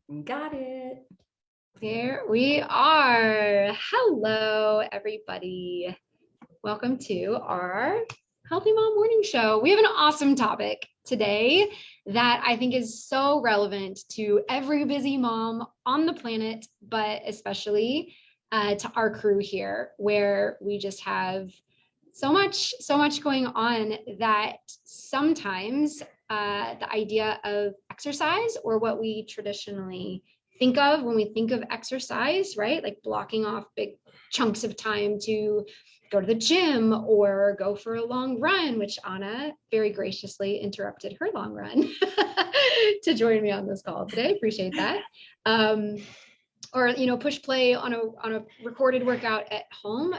Got it. There we are. Hello, everybody. Welcome to our Healthy Mom Morning Show. We have an awesome topic today that I think is so relevant to every busy mom on the planet, but especially to our crew here, where we just have so much going on that sometimes the idea of exercise, or what we traditionally think of when we think of exercise, right? Like blocking off big chunks of time to go to the gym or go for a long run, which Anna very graciously interrupted her long run to join me on this call today. Appreciate that. Or push play on a recorded workout at home.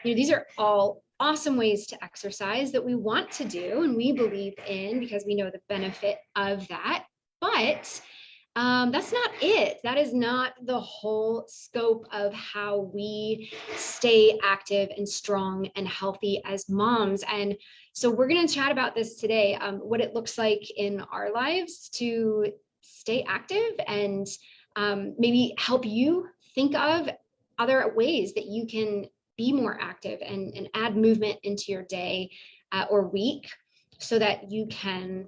These are all awesome ways to exercise that we want to do and we believe in because we know the benefit of that. But that's not it. That is not the whole scope of how we stay active and strong and healthy as moms. And so we're going to chat about this today, what it looks like in our lives to stay active and maybe help you think of other ways that you can be more active and add movement into your day or week so that you can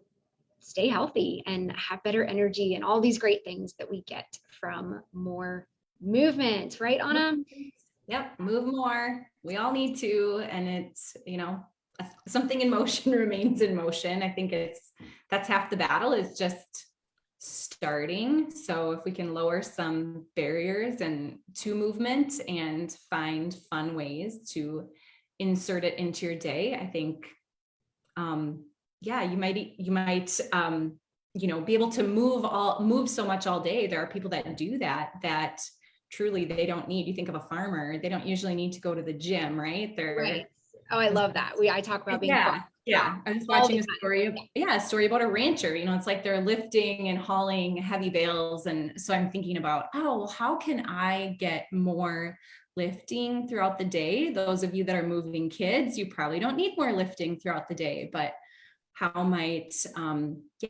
stay healthy and have better energy and all these great things that we get from more movement, right, Anna? Yep, move more. We all need to, and it's, something in motion remains in motion. I think that's half the battle, is just starting. So if we can lower some barriers and to movement and find fun ways to insert it into your day, I think you might be able to move so much all day. There are people that do that truly they don't need. You think of a farmer, they don't usually need to go to the gym, right? Right. Oh, I love that. I talk about being yeah. I was watching a story about a rancher. It's like they're lifting and hauling heavy bales, and so I'm thinking about, how can I get more lifting throughout the day? Those of you that are moving kids, you probably don't need more lifting throughout the day, but how might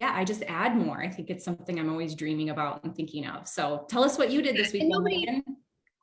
I just add more? I think it's something I'm always dreaming about and thinking of. So tell us what you did this week.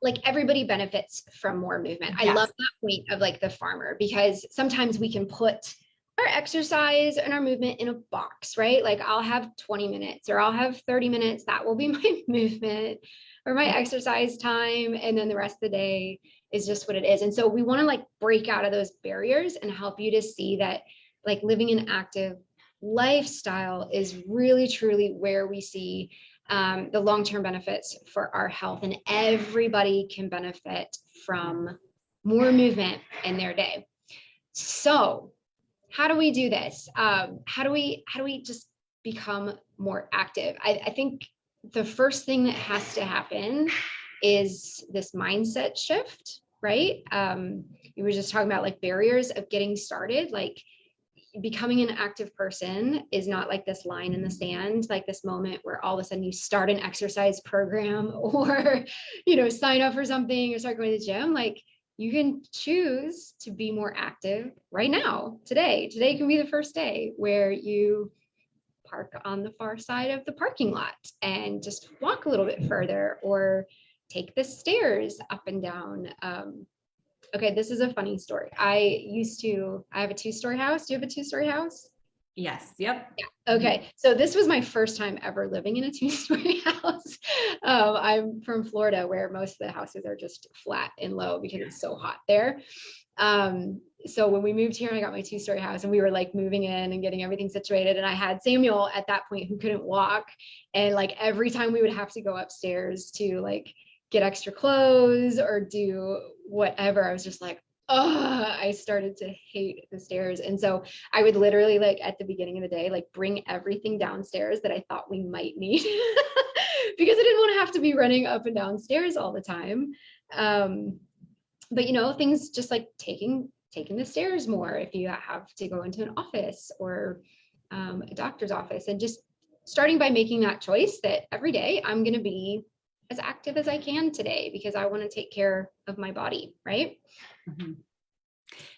Like everybody benefits from more movement. Yes. I love that point of like the farmer, because sometimes we can put our exercise and our movement in a box, right? Like I'll have 20 minutes or I'll have 30 minutes. That will be my movement or my exercise time. And then the rest of the day is just what it is. And so we want to like break out of those barriers and help you to see that like living an active lifestyle is really, truly where we see the long-term benefits for our health, and everybody can benefit from more movement in their day. So how do we do this? How do we just become more active? I think the first thing that has to happen is this mindset shift, right? You were just talking about like barriers of getting started. Like becoming an active person is not like this line in the sand, like this moment where all of a sudden you start an exercise program or, sign up for something or start going to the gym. Like you can choose to be more active right now, today. Today can be the first day where you park on the far side of the parking lot and just walk a little bit further, or take the stairs up and down. Okay, this is a funny story. I have a 2-story house. Do you have a 2-story house? Yes. Yep. Yeah. Okay. So this was my first time ever living in a 2-story house. I'm from Florida, where most of the houses are just flat and low because it's so hot there. So when we moved here, I got my 2-story house and we were like moving in and getting everything situated. And I had Samuel at that point who couldn't walk. And like every time we would have to go upstairs to like get extra clothes or do whatever, I was just like, I started to hate the stairs. And so I would literally like at the beginning of the day, like bring everything downstairs that I thought we might need because I didn't want to have to be running up and down stairs all the time. But things just like taking the stairs more if you have to go into an office or a doctor's office, and just starting by making that choice that every day I'm going to be as active as I can today because I want to take care of my body, right? Mm-hmm.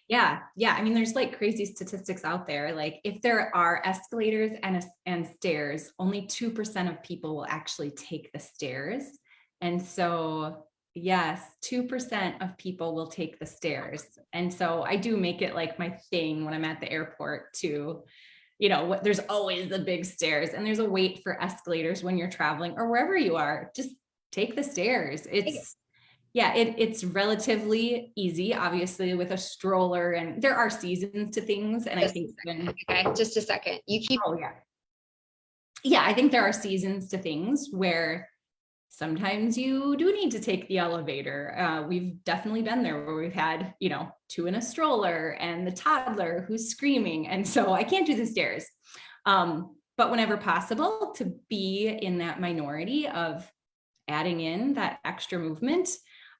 Yeah. Yeah. I mean, there's like crazy statistics out there. Like if there are escalators and stairs, only 2% of people will actually take the stairs. And so, yes, 2% of people will take the stairs. And so I do make it like my thing when I'm at the airport to, there's always the big stairs and there's a wait for escalators when you're traveling or wherever you are. Just take the stairs. It's relatively easy, obviously, with a stroller, and there are seasons to things. And I think okay, just a second. You keep. Oh yeah. Yeah, I think there are seasons to things where sometimes you do need to take the elevator. We've definitely been there where we've had, two in a stroller and the toddler who's screaming. And so I can't do the stairs. But whenever possible, to be in that minority of adding in that extra movement.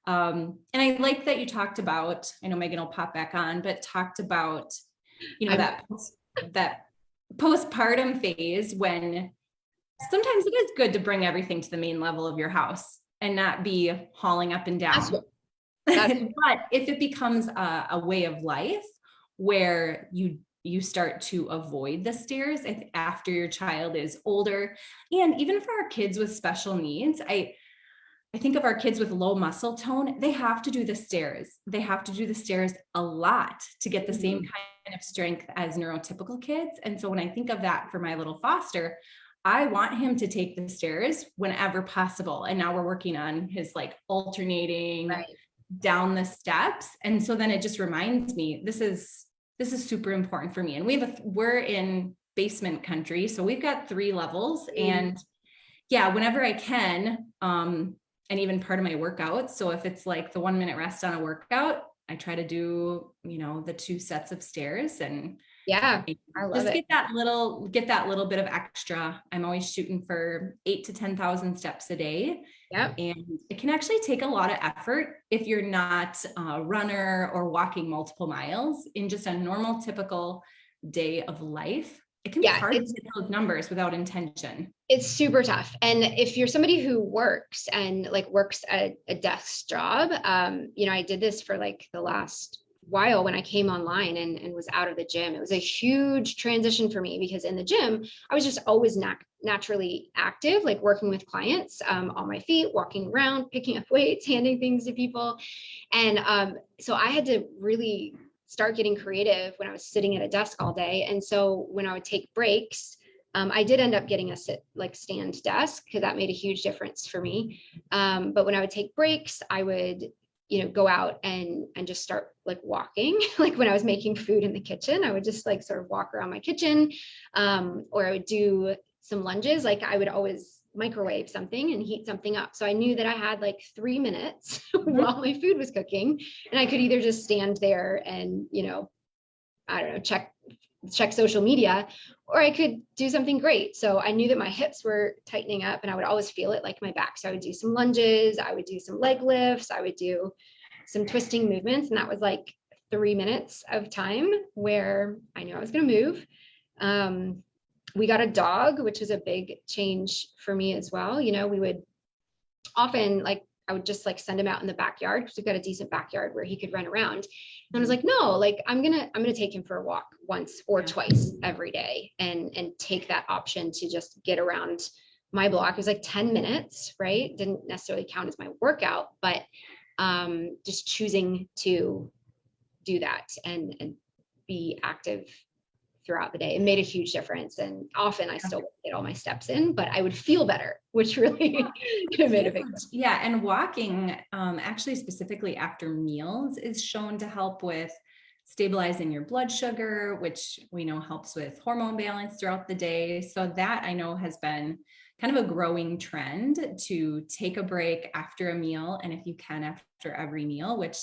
And I like that you talked about, I know Megan will pop back on, but talked about, that postpartum phase when sometimes it is good to bring everything to the main level of your house and not be hauling up and down. But if it becomes a way of life where you start to avoid the stairs after your child is older, and even for our kids with special needs, I think of our kids with low muscle tone, they have to do the stairs. They have to do the stairs a lot to get the same kind of strength as neurotypical kids. And so when I think of that for my little Foster, I want him to take the stairs whenever possible. And now we're working on his like alternating down the steps. And so then it just reminds me, this is super important for me. And we're in basement country. So we've got 3 levels and yeah, whenever I can, and even part of my workout. So if it's like the 1-minute rest on a workout, I try to do, the 2 sets of stairs and I love just it. get that little bit of extra. I'm always shooting for 8,000 to 10,000 steps a day. Yep. And it can actually take a lot of effort if you're not a runner or walking multiple miles in just a normal, typical day of life. It can be hard to hit those numbers without intention. It's super tough. And if you're somebody who works a desk job, I did this for like the last while when I came online and was out of the gym. It was a huge transition for me because in the gym, I was just always naturally active, like working with clients on my feet, walking around, picking up weights, handing things to people. And so I had to really start getting creative when I was sitting at a desk all day. And so when I would take breaks, I did end up getting a stand desk because that made a huge difference for me. But when I would take breaks, I would go out and just start like walking. Like when I was making food in the kitchen, I would just like sort of walk around my kitchen, or I would do some lunges. Like I would always microwave something and heat something up. So I knew that I had like 3 minutes while my food was cooking, and I could either just stand there and, I don't know, check social media, or I could do something great. So I knew that my hips were tightening up and I would always feel it like my back. So I would do some lunges, I would do some leg lifts, I would do some twisting movements. And that was like 3 minutes of time where I knew I was going to move. We got a dog, which was a big change for me as well. We would often I would just like send him out in the backyard because we've got a decent backyard where he could run around. And I was like, no, like I'm gonna take him for a walk once or twice every day and take that option to just get around my block. It was like 10 minutes, right? Didn't necessarily count as my workout, but just choosing to do that and be active throughout the day. It made a huge difference. And often I still get all my steps in, but I would feel better, which really made a big difference. Yeah. And walking, actually specifically after meals, is shown to help with stabilizing your blood sugar, which we know helps with hormone balance throughout the day. So that I know has been kind of a growing trend to take a break after a meal. And if you can, after every meal, which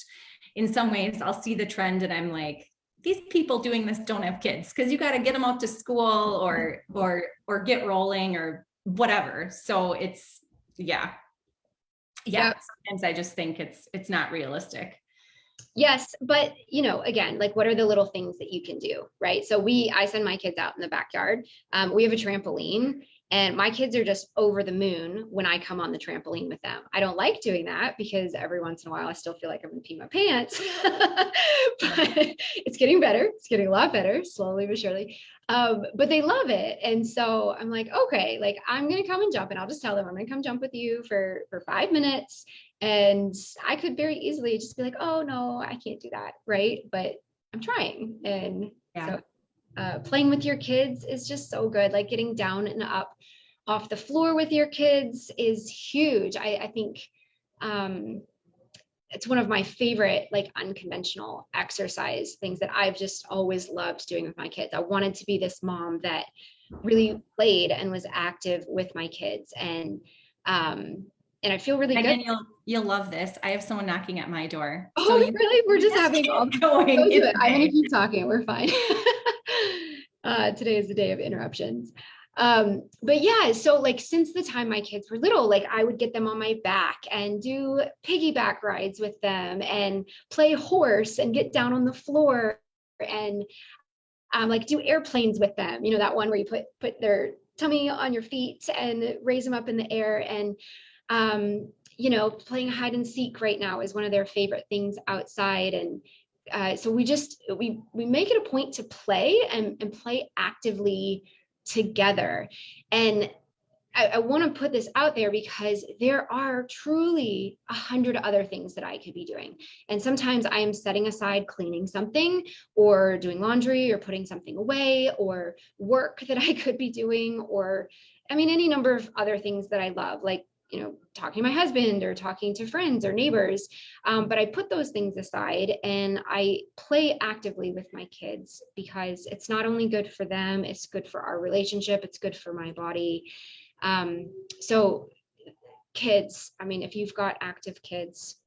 in some ways I'll see the trend and I'm like, these people doing this don't have kids because you got to get them out to school or get rolling or whatever. So it's, yeah. Sometimes I just think it's not realistic. Yes. But, again, like what are the little things that you can do, right? So I send my kids out in the backyard. We have a trampoline And my kids are just over the moon when I come on the trampoline with them. I don't like doing that because every once in a while I still feel like I'm gonna pee my pants. But it's getting better. It's getting a lot better, slowly but surely. But they love it. And so I'm like, okay, like I'm gonna come and jump, and I'll just tell them I'm gonna come jump with you for 5 minutes. And I could very easily just be like, oh no, I can't do that, right? But I'm trying. And Yeah. so playing with your kids is just so good. Like getting down and up off the floor with your kids is huge. I think it's one of my favorite like unconventional exercise things that I've just always loved doing with my kids. I wanted to be this mom that really played and was active with my kids, and I feel really good. Megan, you'll love this. I have someone knocking at my door. Oh, So you really? We're just having keep going. I'm It's gonna okay. keep talking. We're fine. Today is the day of interruptions. But yeah, so like since the time my kids were little, like I would get them on my back and do piggyback rides with them and play horse and get down on the floor and like do airplanes with them. You know, that one where you put their tummy on your feet and raise them up in the air. And you know, playing hide and seek right now is one of their favorite things outside. And so we make it a point to play and play actively together. And I want to put this out there because there are truly 100 other things that I could be doing. And sometimes I am setting aside cleaning something or doing laundry or putting something away or work that I could be doing, or I mean, any number of other things that I love, like, you know, talking to my husband or talking to friends or neighbors. But I put those things aside and I play actively with my kids because it's not only good for them, it's good for our relationship, it's good for my body. So kids, I mean, if you've got active kids,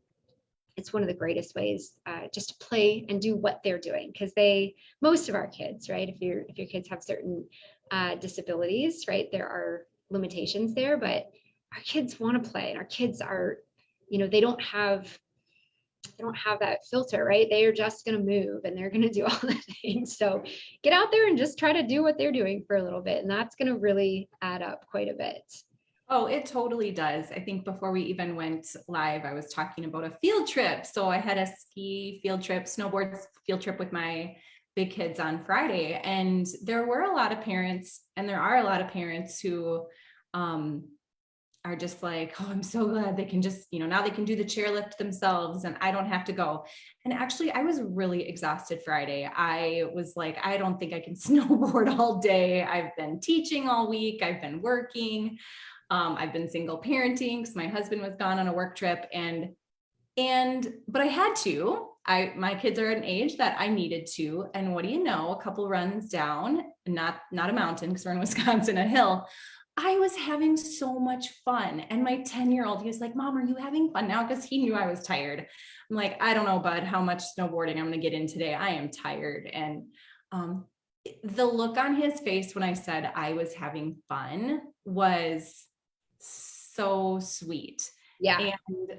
it's one of the greatest ways just to play and do what they're doing, because most of our kids, right, if your kids have certain disabilities, right, there are limitations there, but our kids want to play, and our kids are, you know, they don't have that filter, right? They are just going to move and they're going to do all the things. So get out there and just try to do what they're doing for a little bit. And that's going to really add up quite a bit. Oh, it totally does. I think before we even went live, I was talking about a field trip. So I had a ski field trip, snowboard field trip with my big kids on Friday. And there were a lot of parents, and there are a lot of parents who are just like, oh, I'm so glad they can just, you know, now they can do the chairlift themselves and I don't have to go. And actually, I was really exhausted Friday. I was like, I don't think I can snowboard all day. I've been teaching all week. I've been working. I've been single parenting because my husband was gone on a work trip, but I had to. My kids are at an age that I needed to. And what do you know? A couple runs down, not a mountain because we're in Wisconsin, a hill. I was having so much fun. And my 10-year-old, he was like, Mom, are you having fun now? Because he knew I was tired. I'm like, I don't know, bud, how much snowboarding I'm going to get in today. I am tired. And the look on his face when I said I was having fun was so sweet. Yeah. And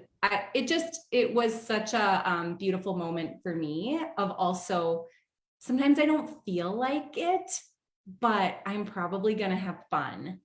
it was such a beautiful moment for me of also, sometimes I don't feel like it, but I'm probably going to have fun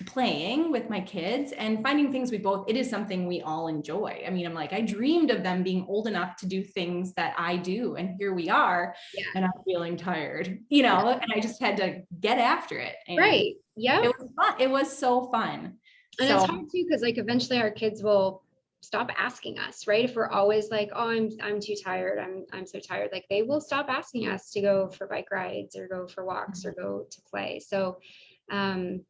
playing with my kids and finding things it is something we all enjoy. I mean, I'm like, I dreamed of them being old enough to do things that I do. And here we are, and I'm feeling tired, you know, and I just had to get after it. And right. Yeah. It was fun. It was so fun. And it's hard too, because like eventually our kids will stop asking us, right? If we're always like, oh, I'm too tired, I'm so tired, like they will stop asking us to go for bike rides or go for walks or go to play. So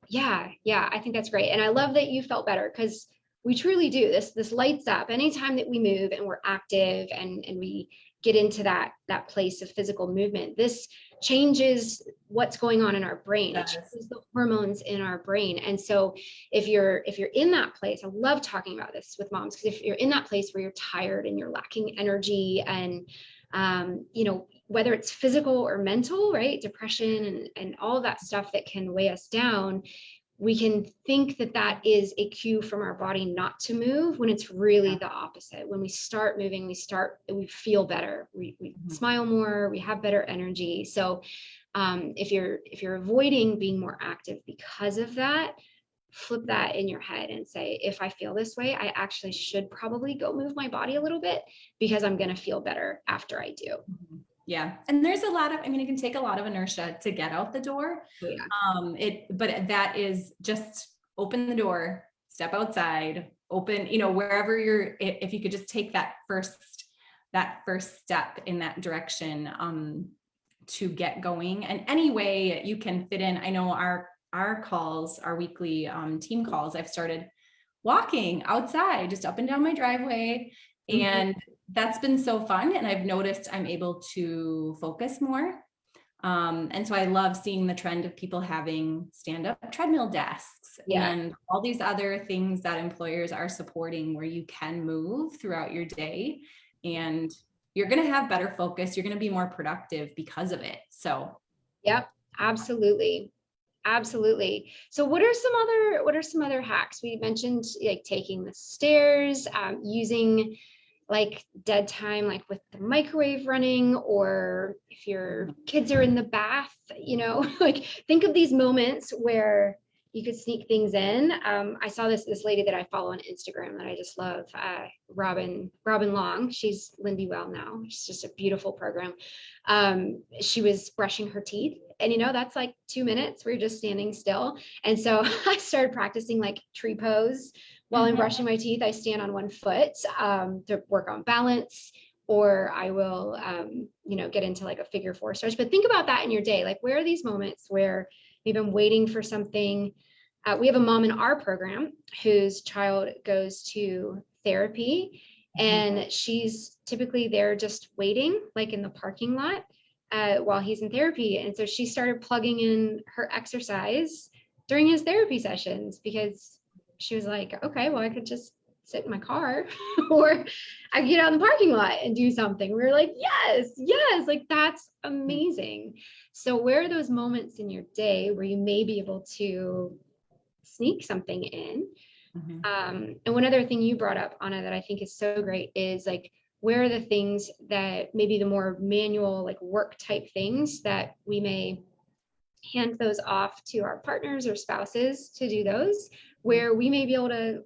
yeah, I think that's great. And I love that you felt better, because we truly do. This lights up anytime that we move and we're active and we get into that place of physical movement. This changes what's going on in our brain. It changes the hormones in our brain. And so if you're in that place, I love talking about this with moms, because if you're in that place where you're tired and you're lacking energy and you know, whether it's physical or mental, right? Depression and all of that stuff that can weigh us down, we can think that is a cue from our body not to move, when it's really the opposite. When we start moving, we feel better. We smile more, we have better energy. So If you're avoiding being more active because of that, flip that in your head and say, if I feel this way, I actually should probably go move my body a little bit because I'm going to feel better after I do. Yeah. And there's a lot of, I mean, it can take a lot of inertia to get out the door. But that is just open the door, step outside, open, wherever if you could just take that first step in that direction, to get going. And any way you can fit in. I know our calls, our weekly team calls, I've started walking outside, just up and down my driveway. And that's been so fun. And I've noticed I'm able to focus more. And so I love seeing the trend of people having stand-up treadmill desks and all these other things that employers are supporting where you can move throughout your day, and you're going to have better focus. You're going to be more productive because of it. So. Yep, absolutely. Absolutely. So what are some other hacks? We mentioned like taking the stairs, using like dead time, like with the microwave running, or if your kids are in the bath, like think of these moments where you could sneak things in. I saw this lady that I follow on Instagram that I just love, Robin Long. She's Lindy Well now. She's just a beautiful program. She was brushing her teeth, and that's like 2 minutes where you're just standing still. And so I started practicing like tree pose while I'm brushing my teeth. I stand on one foot to work on balance, or I will, get into like a figure 4 stretch. But think about that in your day. Like, where are these moments where maybe I'm waiting for something? We have a mom in our program whose child goes to therapy, and she's typically there just waiting, like in the parking lot, while he's in therapy. And so she started plugging in her exercise during his therapy sessions, because she was like, okay, well, I could just sit in my car or I could get out in the parking lot and do something. We were like, yes, like that's amazing. So where are those moments in your day where you may be able to sneak something in? And one other thing you brought up, Anna, that I think is so great is like, where are the things that maybe the more manual, like work type things that we may hand those off to our partners or spouses to do those, where we may be able to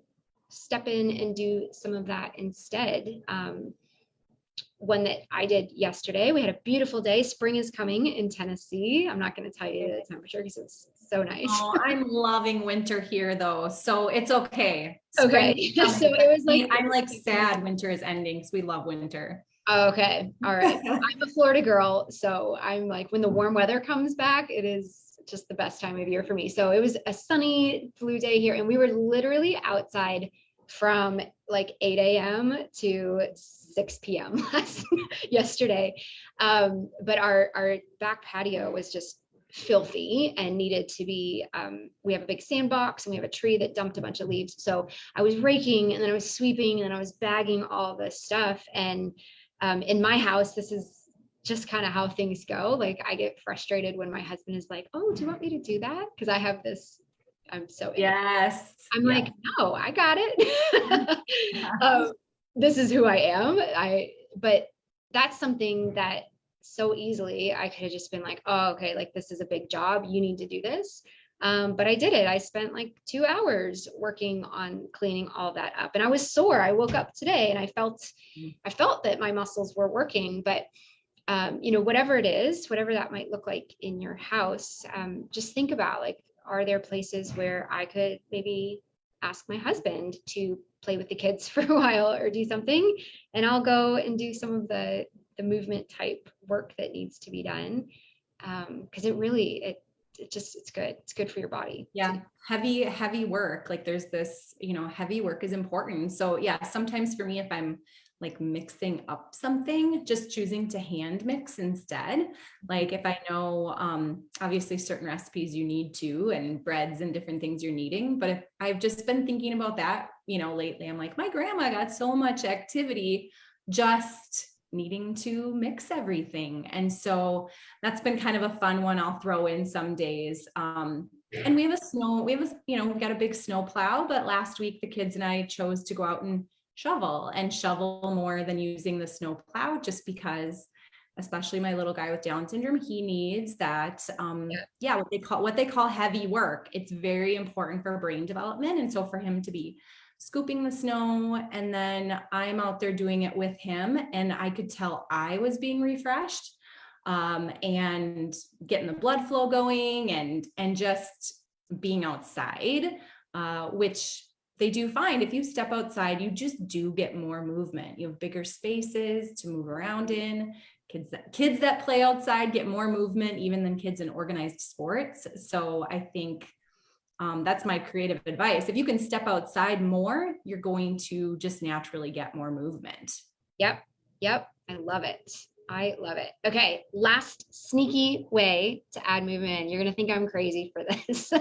step in and do some of that instead. One that I did yesterday, we had a beautiful day. Spring is coming in Tennessee. I'm not going to tell you the temperature because it's so nice. Oh, I'm loving winter here though, so it's okay. Okay. So it was like, I'm like sad winter is ending because we love winter. Okay. All right. I'm a Florida girl, so I'm like, when the warm weather comes back, it is just the best time of year for me. So it was a sunny blue day here, and we were literally outside from like 8 a.m. to 6 p.m. yesterday. But our back patio was just filthy and needed to be, we have a big sandbox and we have a tree that dumped a bunch of leaves. So I was raking, and then I was sweeping, and then I was bagging all this stuff. And in my house, this is just kind of how things go. Like, I get frustrated when my husband is like, oh, do you want me to do that? Because I have this, I'm so, yes, I'm like, no, I got it. This is who I am. But that's something that so easily I could have just been like, oh, okay, like this is a big job, you need to do this. But I did it. I spent like 2 hours working on cleaning all that up, and I was sore. I woke up today and I felt that my muscles were working. But whatever it is, whatever that might look like in your house, just think about, like, are there places where I could maybe ask my husband to play with the kids for a while or do something, and I'll go and do some of the movement type work that needs to be done. Because it's good. It's good for your body. Yeah. Heavy work. Like, there's this, heavy work is important. So yeah, sometimes for me, if I'm like mixing up something, just choosing to hand mix instead. Like, if I know, obviously certain recipes you need to, and breads and different things you're needing, but if I've just been thinking about that, lately, I'm like, my grandma got so much activity just needing to mix everything. And so that's been kind of a fun one I'll throw in some days. And we've got a big snow plow, but last week the kids and I chose to go out and shovel more than using the snow plow, just because especially my little guy with Down syndrome, he needs that, what they call heavy work. It's very important for brain development. And so for him to be scooping the snow, and then I'm out there doing it with him, and I could tell I was being refreshed, and getting the blood flow going, and just being outside, which they do find if you step outside, you just do get more movement. You have bigger spaces to move around in. Kids that play outside get more movement even than kids in organized sports. So I think that's my creative advice. If you can step outside more, you're going to just naturally get more movement. Yep. I love it. Okay, last sneaky way to add movement. You're going to think I'm crazy for this.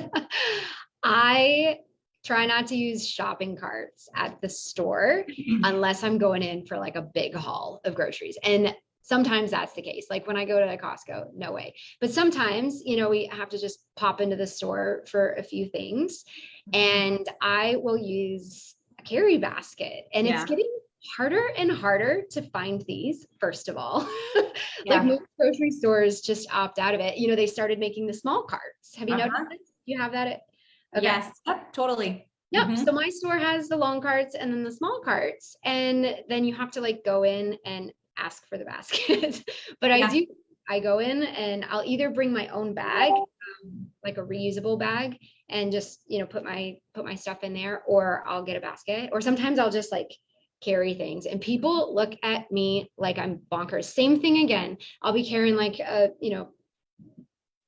I try not to use shopping carts at the store unless I'm going in for like a big haul of groceries. And sometimes that's the case. Like when I go to Costco, no way. But sometimes, we have to just pop into the store for a few things. And I will use a carry basket. And it's getting harder and harder to find these, first of all. Like most grocery stores just opt out of it. They started making the small carts. Have you noticed this? Do you have that? Okay. Yes, totally. Yep. So my store has the long carts and then the small carts, and then you have to like go in and ask for the basket. But I go in and I'll either bring my own bag, like a reusable bag, and just, put my stuff in there, or I'll get a basket, or sometimes I'll just like carry things, and people look at me like I'm bonkers. Same thing again. I'll be carrying like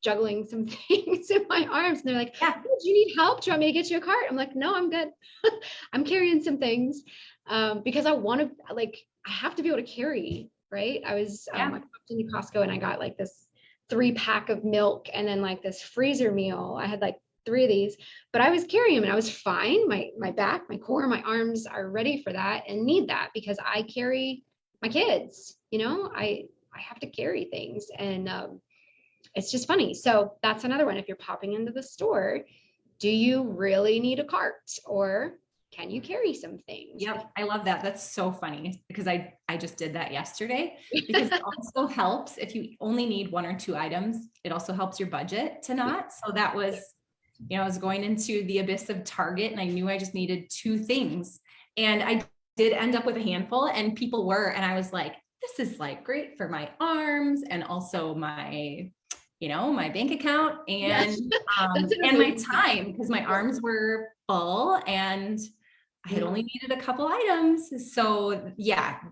juggling some things in my arms, and they're like, oh, do you need help? Do you want me to get you a cart? I'm like, no, I'm good. I'm carrying some things because I want to, I have to be able to carry, right? I popped into Costco and I got like this 3-pack of milk and then like this freezer meal. I had like 3 of these, but I was carrying them and I was fine. My back, my core, my arms are ready for that and need that because I carry my kids, I have to carry things, and it's just funny. So that's another one. If you're popping into the store, do you really need a cart, or can you carry some things? Yep. I love that. That's so funny because I just did that yesterday, because it also helps if you only need 1 or 2 items. It also helps your budget to not. So that was, I was going into the abyss of Target and I knew I just needed 2 things, and I did end up with a handful, and people were, and I was like, this is like great for my arms and also my my bank account and and my time, because my arms were full and I had only needed a couple items. So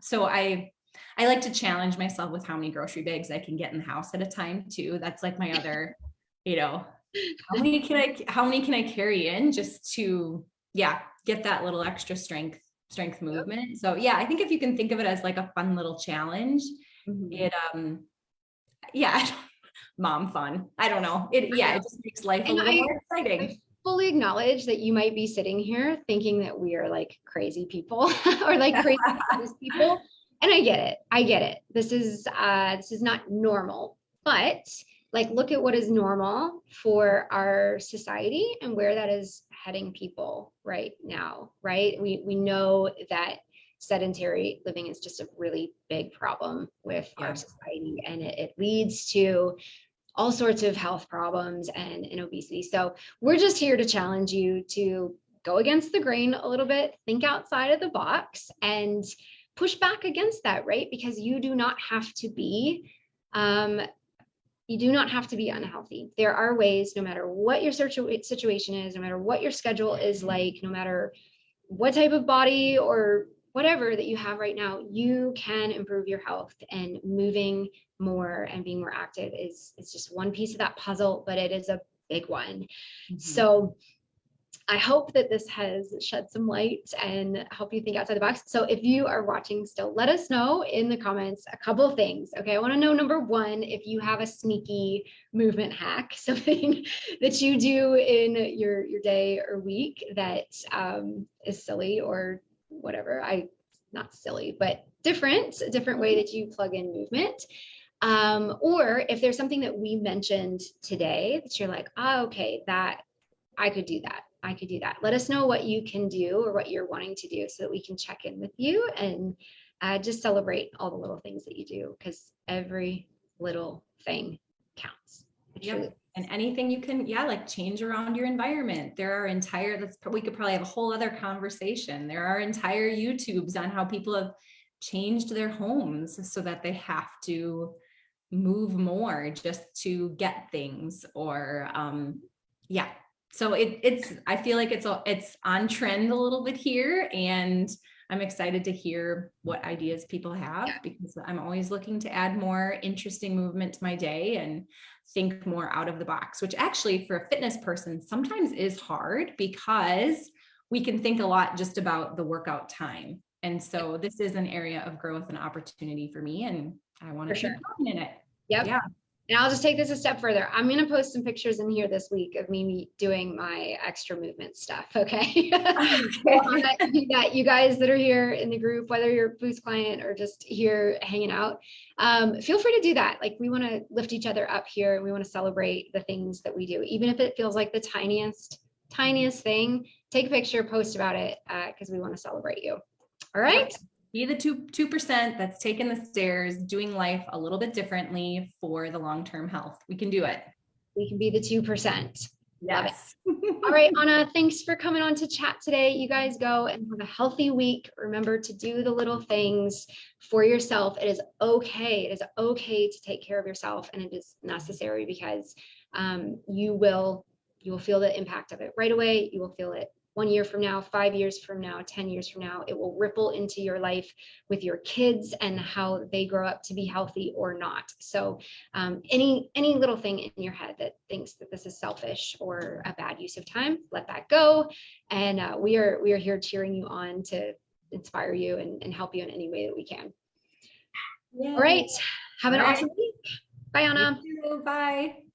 so I like to challenge myself with how many grocery bags I can get in the house at a time too. That's like my other, how many can I carry in just to get that little extra strength movement. So I think if you can think of it as like a fun little challenge, it mom fun. I don't know. It just makes life a little more exciting. I fully acknowledge that you might be sitting here thinking that we are like crazy people or like crazy people. And I get it. This is not normal, but like, look at what is normal for our society and where that is heading people right now, right? We know that sedentary living is just a really big problem with our society, and it leads to all sorts of health problems and obesity. So we're just here to challenge you to go against the grain a little bit, think outside of the box, and push back against that, right? Because you do not have to be unhealthy. There are ways, no matter what your situation is, no matter what your schedule is like, no matter what type of body or whatever that you have right now, you can improve your health, and moving more and being more active is just one piece of that puzzle, but it is a big one. So I hope that this has shed some light and help you think outside the box. So if you are watching still, let us know in the comments a couple of things. Okay, I want to know, number 1, if you have a sneaky movement hack, something that you do in your day or week that is silly or whatever. Not silly, but a different way that you plug in movement. Or if there's something that we mentioned today that you're like, okay, that I could do that. Let us know what you can do or what you're wanting to do so that we can check in with you and just celebrate all the little things that you do, because every little thing counts. Yep. And anything you can, like change around your environment. There are we could probably have a whole other conversation. There are entire YouTubes on how people have changed their homes so that they have to move more just to get things, or so I feel like it's on trend a little bit here, and I'm excited to hear what ideas people have, because I'm always looking to add more interesting movement to my day and think more out of the box, which actually for a fitness person sometimes is hard, because we can think a lot just about the workout time. And so this is an area of growth and opportunity for me, and I want to keep going in it. Yep. Yeah. And I'll just take this a step further. I'm going to post some pictures in here this week of me doing my extra movement stuff. Okay. That you guys that are here in the group, whether you're a Boost client or just here hanging out, feel free to do that. Like, we want to lift each other up here, and we want to celebrate the things that we do, even if it feels like the tiniest thing. Take a picture, post about it, because we want to celebrate you. All right. Be the 2% that's taking the stairs, doing life a little bit differently for the long-term health. We can do it. We can be the 2%. Yes. Love it. All right, Anna, thanks for coming on to chat today. You guys go and have a healthy week. Remember to do the little things for yourself. It is okay. It is okay to take care of yourself, and it is necessary, because you will feel the impact of it right away. You will feel it 1 year from now, 5 years from now, 10 years from now. It will ripple into your life with your kids and how they grow up to be healthy or not. So any little thing in your head that thinks that this is selfish or a bad use of time, let that go. And we are here cheering you on to inspire you and help you in any way that we can. Yay. All right. Have an awesome week. Bye, Anna. Bye.